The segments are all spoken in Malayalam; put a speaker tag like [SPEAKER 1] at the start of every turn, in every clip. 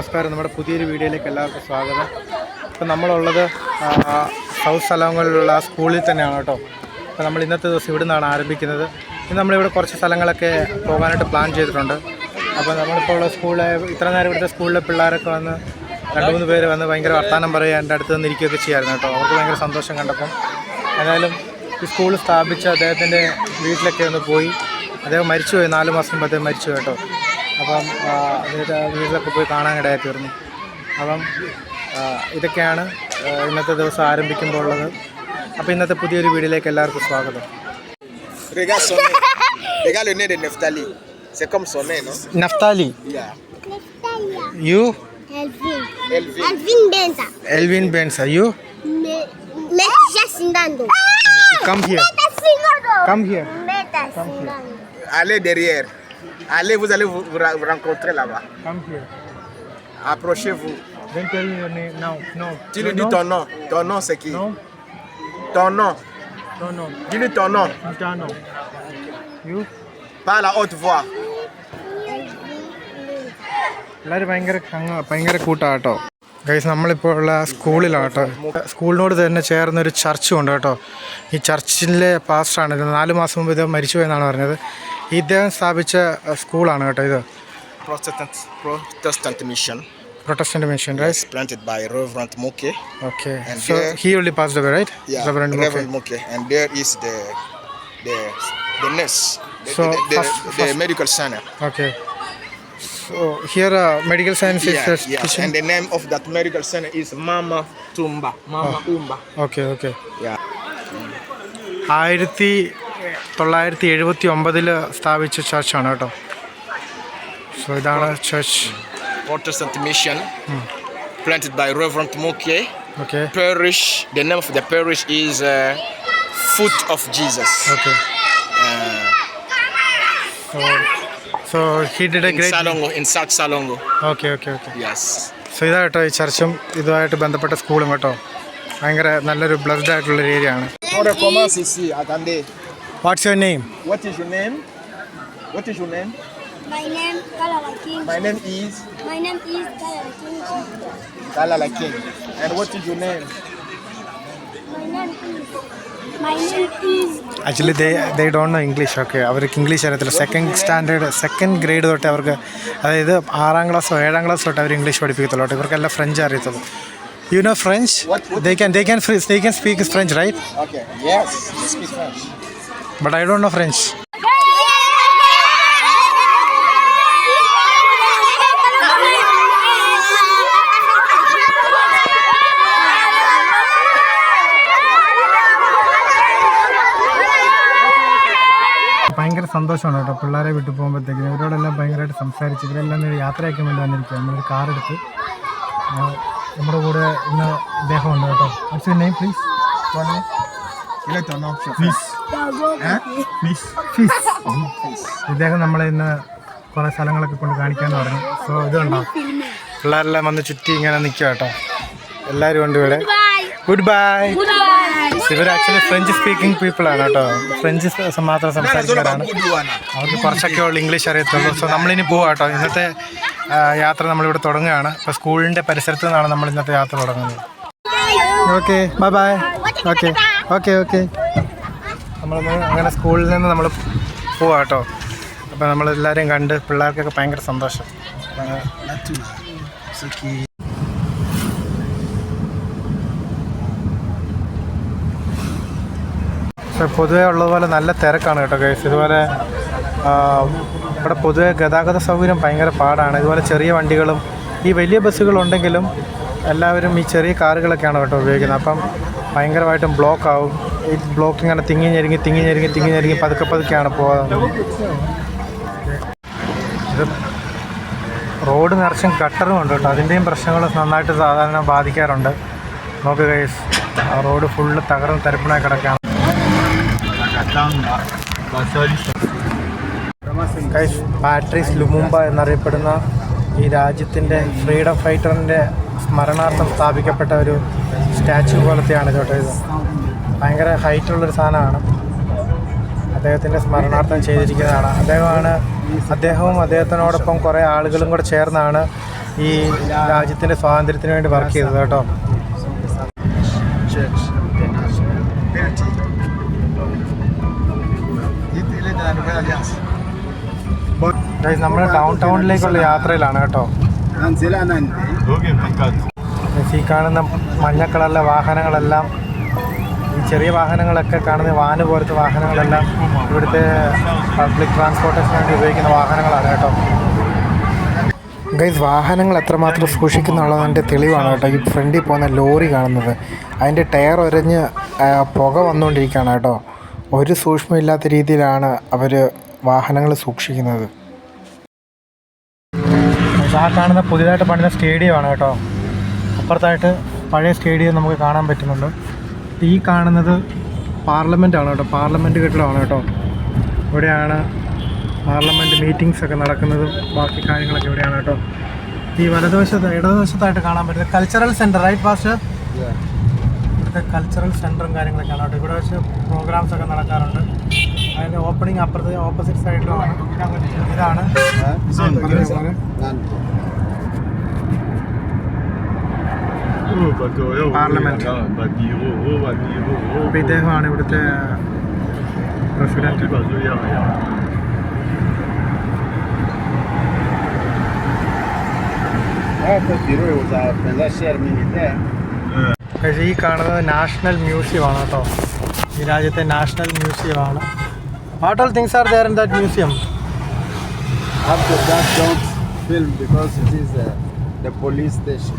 [SPEAKER 1] നമസ്കാരം. നമ്മുടെ പുതിയൊരു വീഡിയോയിലേക്ക് എല്ലാവർക്കും സ്വാഗതം. അപ്പോൾ നമ്മളുള്ളത് സൗത്ത് സലോങ്ങളിലുള്ള ആ സ്കൂളിൽ തന്നെയാണ് കേട്ടോ. അപ്പോൾ നമ്മൾ ഇന്നത്തെ ദിവസം ഇവിടെ നിന്നാണ് ആരംഭിക്കുന്നത്. ഇന്ന് നമ്മളിവിടെ കുറച്ച് സ്ഥലങ്ങളൊക്കെ പോകാനായിട്ട് പ്ലാൻ ചെയ്തിട്ടുണ്ട്. അപ്പോൾ നമ്മളിപ്പോൾ ഉള്ള സ്കൂളിലെ ഇത്ര നേരം ഇവിടുത്തെ സ്കൂളിലെ പിള്ളേരൊക്കെ വന്ന് 2-3 പേര് വന്ന് ഭയങ്കര വർത്തമാനം പറയുക, എൻ്റെ അടുത്ത് നിന്ന് ഇരിക്കുകയൊക്കെ ചെയ്യായിരുന്നു കേട്ടോ. അവർക്ക് ഭയങ്കര സന്തോഷം കണ്ടപ്പം. ഏതായാലും ഈ സ്കൂൾ സ്ഥാപിച്ച അദ്ദേഹത്തിൻ്റെ വീട്ടിലൊക്കെ ഒന്ന് പോയി. അദ്ദേഹം മരിച്ചുപോയി, 4 മാസം മുമ്പ് അദ്ദേഹം മരിച്ചു കേട്ടോ. അപ്പം വീട്ടിലൊക്കെ പോയി കാണാനിടയായി തീർന്നു. അപ്പം ഇതൊക്കെയാണ് ഇന്നത്തെ ദിവസം ആരംഭിക്കുമ്പോൾ ഉള്ളത്. അപ്പോൾ ഇന്നത്തെ പുതിയൊരു വീഡിയോയിലേക്ക് എല്ലാവർക്കും സ്വാഗതം. Naftali. You? Elvin Benza. You? Come here. Come here.
[SPEAKER 2] Allez derrière. Allez, vous allez vous rencontrer là-bas.
[SPEAKER 1] Come here.
[SPEAKER 2] Approchez-vous.
[SPEAKER 1] Then tell me your name now. No.
[SPEAKER 2] Tu lui dis ton nom. Ton nom c'est qui?
[SPEAKER 1] No.
[SPEAKER 2] Ton nom.
[SPEAKER 1] No.
[SPEAKER 2] Dis-lui ton nom.
[SPEAKER 1] No. You?
[SPEAKER 2] Par la haute voix.
[SPEAKER 1] എല്ലാവരും ഭയങ്കര കൂട്ടാണ് കേട്ടോ. ഗൈസ്, നമ്മളിപ്പോൾ ഉള്ള സ്കൂളിലാണ് കേട്ടോ. സ്കൂളിനോട് തന്നെ ചേർന്നൊരു ചർച്ചും ഉണ്ട് കേട്ടോ. ഈ ചർച്ചിലെ പാസ്റ്ററാണ് ഇത്. 4 മാസം മുമ്പ് ഇത് മരിച്ചു എന്നാണ് പറഞ്ഞത്. ഇദ്ദേഹം സ്ഥാപിച്ച സ്കൂളാണ് കേട്ടോ ഇത്.
[SPEAKER 2] Protestant mission.
[SPEAKER 1] Protestant mission, right?
[SPEAKER 2] Planted by Reverend Moke.
[SPEAKER 1] Okay.
[SPEAKER 2] And
[SPEAKER 1] So
[SPEAKER 2] there,
[SPEAKER 1] he only passed away, right?
[SPEAKER 2] Yeah,
[SPEAKER 1] Reverend
[SPEAKER 2] Moke. And there is the nurse,
[SPEAKER 1] So,
[SPEAKER 2] the medical center.
[SPEAKER 1] Okay. So here medical science is
[SPEAKER 2] Yeah. And the name of that medical center is Mama Tumba. Umba.
[SPEAKER 1] Okay.
[SPEAKER 2] Yeah.
[SPEAKER 1] 1979 സ്ഥാപിച്ച ചർച്ചാണ് കേട്ടോ. സോ ഇതാണ് church.
[SPEAKER 2] Protestant mission. Planted by Reverend Moke.
[SPEAKER 1] Okay.
[SPEAKER 2] Parish. The name of the parish is Foot of Jesus.
[SPEAKER 1] Okay. So he did a great
[SPEAKER 2] in South Salongo.
[SPEAKER 1] Okay.
[SPEAKER 2] Yes.
[SPEAKER 1] So ഇതാ കേട്ടോ ഈ ചർച്ചും ഇതുമായിട്ട് ബന്ധപ്പെട്ട സ്കൂളും കേട്ടോ. ഭയങ്കര നല്ലൊരു ബ്ലസ്ഡ് ആയിട്ടുള്ള ഒരു ഏരിയ ആണ്.
[SPEAKER 2] On recommence ici. Attendez.
[SPEAKER 1] What's your name?
[SPEAKER 2] What is your name?
[SPEAKER 3] My name Kalala King.
[SPEAKER 2] My name is
[SPEAKER 3] Kalala King.
[SPEAKER 2] Kalala King. And what is your name?
[SPEAKER 3] My name is
[SPEAKER 1] actually they don't know English. Okay, അവർക്ക് ഇംഗ്ലീഷ് അറിയത്തില്ല. സെക്കൻഡ് ഗ്രേഡ് തൊട്ട് അവർക്ക്, അതായത് 6ാം ക്ലാസ്സോ 7ാം ക്ലാസ് തൊട്ട് അവർ ഇംഗ്ലീഷ് പഠിപ്പിക്കത്തുള്ളൂ കേട്ടോ. ഇവർക്കെല്ലാം ഫ്രഞ്ച് അറിയത്തുള്ളൂ. You know French? They can speak French, right?
[SPEAKER 2] Okay. Yes, they speak French.
[SPEAKER 1] But I don't know French. ഭയങ്കര സന്തോഷമാണ് കേട്ടോ പിള്ളേരെ വിട്ടു പോകുമ്പോഴത്തേക്കും. ഇവരോടെല്ലാം ഭയങ്കരമായിട്ട് സംസാരിച്ച് ഇവരെല്ലാം യാത്രയാക്കാൻ വേണ്ടി വന്നിരിക്കുക. നമ്മളൊരു കാറെടുത്ത് നമ്മുടെ കൂടെ ഇന്ന് ഇദ്ദേഹം ഉണ്ട് കേട്ടോ. What's your name please? ഇദ്ദേഹം നമ്മളെ ഇന്ന് കുറേ സ്ഥലങ്ങളൊക്കെ കൊണ്ട് കാണിക്കാമെന്ന് പറഞ്ഞു. സോ ഇതുണ്ടോ, പിള്ളേരെല്ലാം വന്ന് ചുറ്റി ഇങ്ങനെ നിൽക്കുക കേട്ടോ. എല്ലാവരും ഉണ്ട് ഇവിടെ. Good bye. ഇവർ ആക്ച്വലി ഫ്രഞ്ച് സ്പീക്കിംഗ് പീപ്പിളാണ് കേട്ടോ. ഫ്രഞ്ച് മാത്രം സംസാരിക്കുന്നവരാണ്. അവർക്ക് കുറച്ചൊക്കെ ഉള്ള ഇംഗ്ലീഷ് അറിയത്തുള്ളൂ. സോ നമ്മളിനി പോവാം കേട്ടോ. ഇന്നത്തെ യാത്ര നമ്മളിവിടെ തുടങ്ങുകയാണ്. ഇപ്പോൾ സ്കൂളിൻ്റെ പരിസരത്ത് നിന്നാണ് നമ്മൾ ഇന്നത്തെ യാത്ര തുടങ്ങുന്നത്. Okay, bye. ഓക്കെ. നമ്മൾ അങ്ങനെ സ്കൂളിൽ നിന്ന് നമ്മൾ പോവാം കേട്ടോ. അപ്പോൾ നമ്മളെല്ലാവരെയും കണ്ട് പിള്ളേർക്കൊക്കെ ഭയങ്കര സന്തോഷം. പൊതുവേ ഉള്ളതുപോലെ നല്ല തിരക്കാണ് കേട്ടോ ഗൈസ്. ഇതുപോലെ ഇവിടെ പൊതുവെ ഗതാഗത സൗകര്യം ഭയങ്കര പാടാണ്. ഇതുപോലെ ചെറിയ വണ്ടികളും ഈ വലിയ ബസ്സുകളുണ്ടെങ്കിലും എല്ലാവരും ഈ ചെറിയ കാറുകളൊക്കെയാണ് കേട്ടോ ഉപയോഗിക്കുന്നത്. അപ്പം ഭയങ്കരമായിട്ടും ബ്ലോക്കാവും. ഈ ബ്ലോക്ക് ഇങ്ങനെ തിങ്ങി ഞെരുങ്ങി പതുക്കെയാണ് പോകുന്നത്. ഇത് റോഡ് നിറച്ചും ഗട്ടറും ഉണ്ട് കേട്ടോ. അതിൻ്റെയും പ്രശ്നങ്ങൾ നന്നായിട്ട് സാധാരണ ബാധിക്കാറുണ്ട്. നോക്ക് ഗൈസ്, ആ റോഡ് ഫുള്ള് തകർന്ന് തരിപ്പണായി കിടക്കുകയാണ്. ഗൈസ്, പാട്രീസ് ലുമുംബ എന്നറിയപ്പെടുന്ന ഈ രാജ്യത്തിൻ്റെ ഫ്രീഡം ഫൈറ്ററിൻ്റെ സ്മരണാർത്ഥം സ്ഥാപിക്കപ്പെട്ട ഒരു സ്റ്റാച്യു പോലത്തെയാണ് കേട്ടോ ഇത്. ഭയങ്കര ഹൈറ്റുള്ളൊരു സാധനമാണ്. അദ്ദേഹത്തിൻ്റെ സ്മരണാർത്ഥം ചെയ്തിരിക്കുന്നതാണ്. അദ്ദേഹവും അദ്ദേഹത്തിനോടൊപ്പം കുറേ ആളുകളും കൂടെ ചേർന്നാണ് ഈ രാജ്യത്തിൻ്റെ സ്വാതന്ത്ര്യത്തിന് വേണ്ടി വർക്ക് ചെയ്തത് കേട്ടോ.
[SPEAKER 2] Church International. Belti. Il est de la Nouvelle Alliance.
[SPEAKER 1] Guys നമ്മൾ ഡൗൺ ടൗണിലേക്കുള്ള യാത്രയിലാണ് കേട്ടോ. ഈ കാണുന്ന മഞ്ഞ കളറിലെ വാഹനങ്ങളെല്ലാം, ഈ ചെറിയ വാഹനങ്ങളൊക്കെ കാണുന്ന വാന് പോലത്തെ വാഹനങ്ങളെല്ലാം ഇവിടുത്തെ പബ്ലിക് ട്രാൻസ്പോർട്ടേഷന് വേണ്ടി ഉപയോഗിക്കുന്ന വാഹനങ്ങളാണ് കേട്ടോ. ഗൈസ് വാഹനങ്ങൾ എത്രമാത്രം സൂക്ഷിക്കുന്നുള്ളതിൻ്റെ തെളിവാണ് കേട്ടോ ഈ ഫ്രണ്ടിൽ പോകുന്ന ലോറി കാണുന്നത്. അതിൻ്റെ ടയർ ഒരഞ്ഞ് പുക വന്നുകൊണ്ടിരിക്കുകയാണ് കേട്ടോ. ഒരു സൂക്ഷ്മമില്ലാത്ത രീതിയിലാണ് അവർ വാഹനങ്ങൾ സൂക്ഷിക്കുന്നത്. ആ കാണുന്ന പുതിയതായിട്ട് പണിത സ്റ്റേഡിയമാണ് കേട്ടോ. അപ്പുറത്തായിട്ട് പഴയ സ്റ്റേഡിയം നമുക്ക് കാണാൻ പറ്റുന്നുണ്ട്. ഈ കാണുന്നത് പാർലമെൻറ്റാണ് കേട്ടോ. പാർലമെൻറ്റ് കെട്ടിടമാണ് കേട്ടോ. ഇവിടെയാണ് പാർലമെൻറ്റ് മീറ്റിങ്സ് ഒക്കെ നടക്കുന്നതും ബാക്കി കാര്യങ്ങളൊക്കെ ഇവിടെയാണ് കേട്ടോ. ഈ ഇടതുവശത്തായിട്ട് കാണാൻ പറ്റുന്നത് കൾച്ചറൽ സെൻറ്റർ, റൈറ്റ് പാസ്റ്റർ? ഇവിടുത്തെ കൾച്ചറൽ സെൻറ്ററും കാര്യങ്ങളൊക്കെയാണ് കേട്ടോ. ഇവിടെ വെച്ച് പ്രോഗ്രാംസ് ഒക്കെ നടക്കാറുണ്ട്. അതിൻ്റെ ഓപ്പണിംഗ് അപ്പുറത്ത് ഓപ്പോസിറ്റ് സൈഡിലുമാണ്. ഇതാണ് പാർലമെൻറ്റ്. അപ്പോൾ ഇദ്ദേഹമാണ് ഇവിടുത്തെ പ്രസിഡന്റ്. ഈ കാണുന്നത് നാഷണൽ മ്യൂസിയമാണ് കേട്ടോ. ഈ രാജ്യത്തെ നാഷണൽ മ്യൂസിയമാണ്. What all things are there in that museum?
[SPEAKER 2] After that, don't film because it is the police station.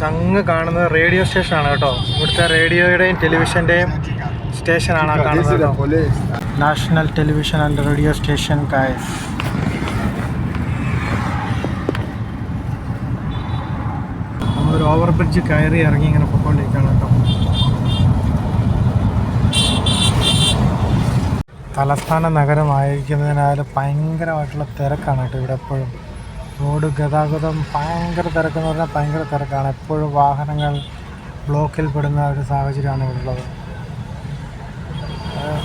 [SPEAKER 1] അങ്ങ് കാണുന്നത് റേഡിയോ സ്റ്റേഷനാണ് കേട്ടോ. ഇവിടുത്തെ റേഡിയോയുടെയും ടെലിവിഷൻ്റെയും സ്റ്റേഷനാണ് ആ കാണുന്നത് കേട്ടോ. National television and radio station guys. നമ്മളൊരു ഓവർ ബ്രിഡ്ജ് കയറി ഇറങ്ങി ഇങ്ങനെ പൊയ്ക്കൊണ്ടിരിക്കുകയാണ് കേട്ടോ. തലസ്ഥാന നഗരമായിരിക്കുന്നതിനാൽ ഭയങ്കരമായിട്ടുള്ള തിരക്കാണ് കേട്ടോ ഇവിടെ എപ്പോഴും. റോഡ് ഗതാഗതം ഭയങ്കര തിരക്കെന്ന് പറഞ്ഞാൽ ഭയങ്കര തിരക്കാണ്. എപ്പോഴും വാഹനങ്ങൾ ബ്ലോക്കിൽ പെടുന്ന ഒരു സാഹചര്യമാണ് ഇവിടെ ഉള്ളത്.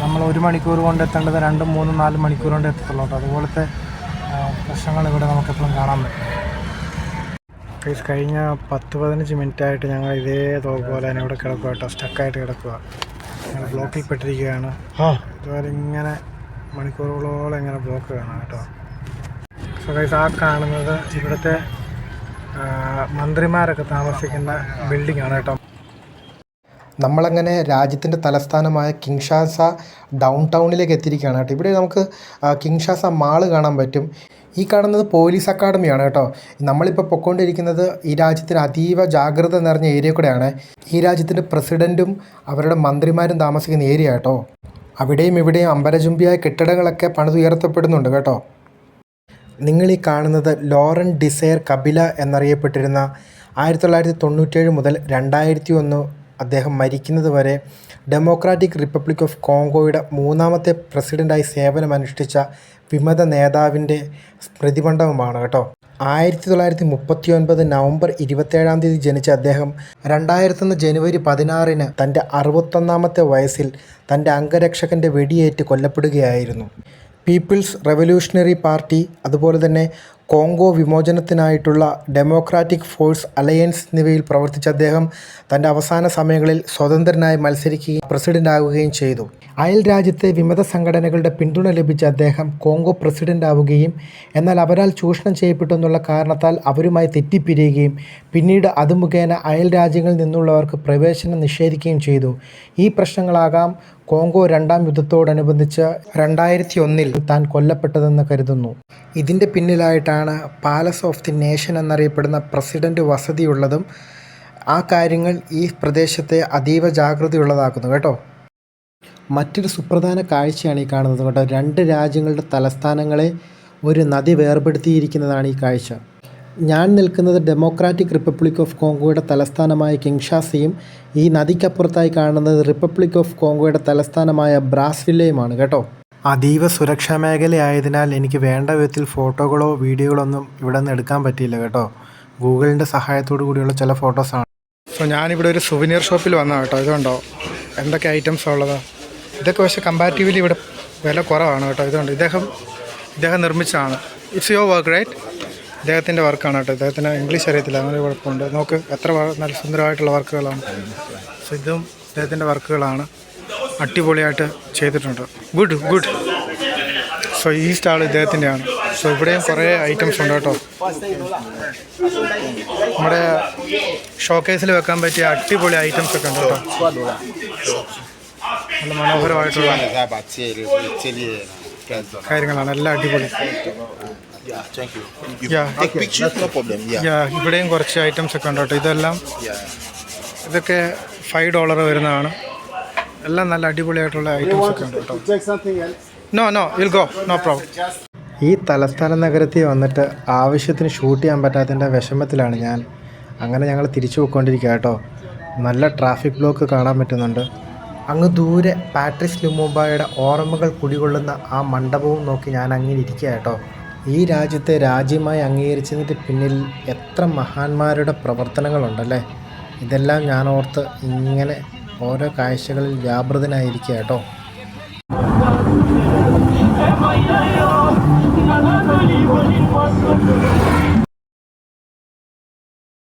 [SPEAKER 1] നമ്മൾ 1 മണിക്കൂർ കൊണ്ട് എത്തേണ്ടത് 2, 3, 4 മണിക്കൂർ കൊണ്ട് എത്തത്തുള്ളൂ കേട്ടോ. അതുപോലത്തെ പ്രശ്നങ്ങൾ ഇവിടെ നമുക്കെപ്പോഴും കാണാൻ പറ്റും. കഴിഞ്ഞ 10-15 മിനിറ്റായിട്ട് ഞങ്ങൾ ഇതേപോലെ തന്നെ ഇവിടെ കിടക്കുക കേട്ടോ. സ്റ്റക്കായിട്ട് കിടക്കുക. ഞങ്ങൾ ബ്ലോക്കിൽ പെട്ടിരിക്കുകയാണ്. ഇതുപോലെ ഇങ്ങനെ മണിക്കൂറുകളോളം ഇങ്ങനെ ബ്ലോക്ക് കാണാം കേട്ടോ. സോ ഗൈസ് ആ കാണുന്നത് ഇവിടുത്തെ മന്ത്രിമാരൊക്കെ താമസിക്കുന്ന ബിൽഡിംഗ് ആണ് കേട്ടോ. നമ്മളങ്ങനെ രാജ്യത്തിൻ്റെ തലസ്ഥാനമായ കിൻഷാസ ഡൗൺ ടൗണിലേക്ക് എത്തിയിരിക്കുകയാണ് കേട്ടോ. ഇവിടെ നമുക്ക് കിൻഷാസ മാള് കാണാൻ പറ്റും. ഈ കാണുന്നത് പോലീസ് അക്കാഡമിയാണ് കേട്ടോ. നമ്മളിപ്പോൾ പൊയ്ക്കൊണ്ടിരിക്കുന്നത് ഈ രാജ്യത്തിന് അതീവ ജാഗ്രത നിറഞ്ഞ ഏരിയ കൂടെയാണ്. ഈ രാജ്യത്തിൻ്റെ പ്രസിഡൻറ്റും അവരുടെ മന്ത്രിമാരും താമസിക്കുന്ന ഏരിയ കേട്ടോ. അവിടെയും ഇവിടെയും അമ്പരചുംബിയായ കെട്ടിടങ്ങളൊക്കെ പണിതുയർത്തപ്പെടുന്നുണ്ട് കേട്ടോ. നിങ്ങളീ കാണുന്നത് ലോറൻ ഡിസയർ കബില എന്നറിയപ്പെട്ടിരുന്ന 1997 മുതൽ 2001 അദ്ദേഹം മരിക്കുന്നത് വരെ ഡെമോക്രാറ്റിക് റിപ്പബ്ലിക് ഓഫ് കോങ്കോയുടെ 3ാമത്തെ പ്രസിഡൻ്റായി സേവനമനുഷ്ഠിച്ച വിമത നേതാവിൻ്റെ സ്മൃതിമണ്ഡപമാണ് കേട്ടോ. 1939 നവംബർ 27 ജനിച്ച അദ്ദേഹം 2001 ജനുവരി 16 തൻ്റെ 61ാമത്തെ വയസ്സിൽ തൻ്റെ അംഗരക്ഷകൻ്റെ വെടിയേറ്റ് കൊല്ലപ്പെടുകയായിരുന്നു. പീപ്പിൾസ് റവല്യൂഷണറി പാർട്ടി അതുപോലെ തന്നെ കോങ്കോ വിമോചനത്തിനായിട്ടുള്ള ഡെമോക്രാറ്റിക് ഫോഴ്സ് അലയൻസ് എന്നിവയിൽ പ്രവർത്തിച്ച അദ്ദേഹം തൻ്റെ അവസാന സമയങ്ങളിൽ സ്വതന്ത്രനായി മത്സരിക്കുകയും പ്രസിഡൻ്റ് ആവുകയും ചെയ്തു. അയൽ രാജ്യത്തെ വിമത സംഘടനകളുടെ പിന്തുണ ലഭിച്ച അദ്ദേഹം കോങ്കോ പ്രസിഡൻ്റ് ആവുകയും എന്നാൽ അവരാൽ ചൂഷണം ചെയ്യപ്പെട്ടു എന്നുള്ള കാരണത്താൽ അവരുമായി തെറ്റിപ്പിരിയുകയും പിന്നീട് അത് മുഖേന അയൽ രാജ്യങ്ങളിൽ നിന്നുള്ളവർക്ക് പ്രവേശനം നിഷേധിക്കുകയും ചെയ്തു. ഈ പ്രശ്നങ്ങളാകാം കോങ്കോ 2ാം യുദ്ധത്തോടനുബന്ധിച്ച് 2001 താൻ കൊല്ലപ്പെട്ടതെന്ന് കരുതുന്നു. ഇതിൻ്റെ പിന്നിലായിട്ടാണ് പാലസ് ഓഫ് ദി നേഷൻ എന്നറിയപ്പെടുന്ന പ്രസിഡൻ്റ് വസതിയുള്ളതും ആ കാര്യങ്ങൾ ഈ പ്രദേശത്തെ അതീവ ജാഗ്രതയുള്ളതാക്കുന്നു കേട്ടോ. മറ്റൊരു സുപ്രധാന കാഴ്ചയാണ് ഈ കാണുന്നത് കേട്ടോ. 2 രാജ്യങ്ങളുടെ തലസ്ഥാനങ്ങളെ ഒരു നദി വേർപെടുത്തിയിരിക്കുന്നതാണ് ഈ കാഴ്ച. ഞാൻ നിൽക്കുന്നത് ഡെമോക്രാറ്റിക് റിപ്പബ്ലിക് ഓഫ് കോങ്കോയുടെ തലസ്ഥാനമായ കിൻഷാസയും ഈ നദിക്കപ്പുറത്തായി കാണുന്നത് റിപ്പബ്ലിക് ഓഫ് കോങ്കോയുടെ തലസ്ഥാനമായ ബ്രാസിലിയയുമാണ് കേട്ടോ. അതീവ സുരക്ഷാ മേഖലയായതിനാൽ എനിക്ക് വേണ്ട വിധത്തിൽ ഫോട്ടോകളോ വീഡിയോകളോ ഒന്നും ഇവിടെ നിന്ന് എടുക്കാൻ പറ്റിയില്ല കേട്ടോ. ഗൂഗിളിൻ്റെ സഹായത്തോടു കൂടിയുള്ള ചില ഫോട്ടോസാണ്. സോ ഞാനിവിടെ ഒരു സുവനീർ ഷോപ്പിൽ വന്നതാണ് കേട്ടോ. ഇതുണ്ടോ എന്തൊക്കെ ഐറ്റംസാണ് ഉള്ളത്. ഇതൊക്കെ പക്ഷേ കമ്പാരിറ്റീവ്ലി ഇവിടെ വില കുറവാണ് കേട്ടോ. ഇതുണ്ട് ഇദ്ദേഹം നിർമ്മിച്ചതാണ്. It's your work right? ഇദ്ദേഹത്തിൻ്റെ വർക്കാണ് കേട്ടോ. ഇദ്ദേഹത്തിന് ഇംഗ്ലീഷ് അറിയത്തില്ല, അങ്ങനെ ഒരു കുഴപ്പമുണ്ട്. നോക്ക് എത്ര നല്ല സുന്ദരമായിട്ടുള്ള വർക്കുകളാണ്. സോ ഇതും ഇദ്ദേഹത്തിൻ്റെ വർക്കുകളാണ്. അടിപൊളിയായിട്ട് ചെയ്തിട്ടുണ്ട്. Good good. സോ ഈ സ്റ്റാൾ ഇദ്ദേഹത്തിൻ്റെയാണ്. സോ ഇവിടെയും കുറേ ഐറ്റംസ് ഉണ്ട് കേട്ടോ. നമ്മുടെ ഷോക്കേസിൽ വെക്കാൻ പറ്റിയ അടിപൊളി ഐറ്റംസ് ഒക്കെ ഉണ്ട് കേട്ടോ. നല്ല മനോഹരമായിട്ടുള്ള കാര്യങ്ങളാണ്. എല്ലാം അടിപൊളി. ഇവിടെയും കുറച്ച് ഐറ്റംസ് ഒക്കെ ഉണ്ട് കേട്ടോ. ഇതെല്ലാം ഇതൊക്കെ $5 വരുന്നതാണ്. എല്ലാം നല്ല അടിപൊളിയായിട്ടുള്ള ഐറ്റംസ് ഒക്കെ ഉണ്ട് കേട്ടോ. No will go, no problem. ഈ തലസ്ഥാന നഗരത്തിൽ വന്നിട്ട് ആവശ്യത്തിന് ഷൂട്ട് ചെയ്യാൻ പറ്റാത്തതിൻ്റെ വിഷമത്തിലാണ് ഞാൻ. അങ്ങനെ ഞങ്ങൾ തിരിച്ചു പോയിക്കൊണ്ടിരിക്കുക കേട്ടോ. നല്ല ട്രാഫിക് ബ്ലോക്ക് കാണാൻ പറ്റുന്നുണ്ട്. അങ്ങ് ദൂരെ പാട്രിസ് ലുമുംബയുടെ ഓർമ്മകൾ കുടികൊള്ളുന്ന ആ മണ്ഡപവും നോക്കി ഞാൻ അങ്ങനെ ഇരിക്കുക കേട്ടോ. ഈ രാജ്യത്തെ രാജ്യമായി അംഗീകരിച്ചതിൻ്റെ പിന്നിൽ എത്ര മഹാന്മാരുടെ പ്രവർത്തനങ്ങളുണ്ടല്ലേ. ഇതെല്ലാം ഞാൻ ഓർത്ത് ഇങ്ങനെ ഓരോ കാഴ്ചകളിൽ വ്യാപൃതനായിരിക്കുക കേട്ടോ.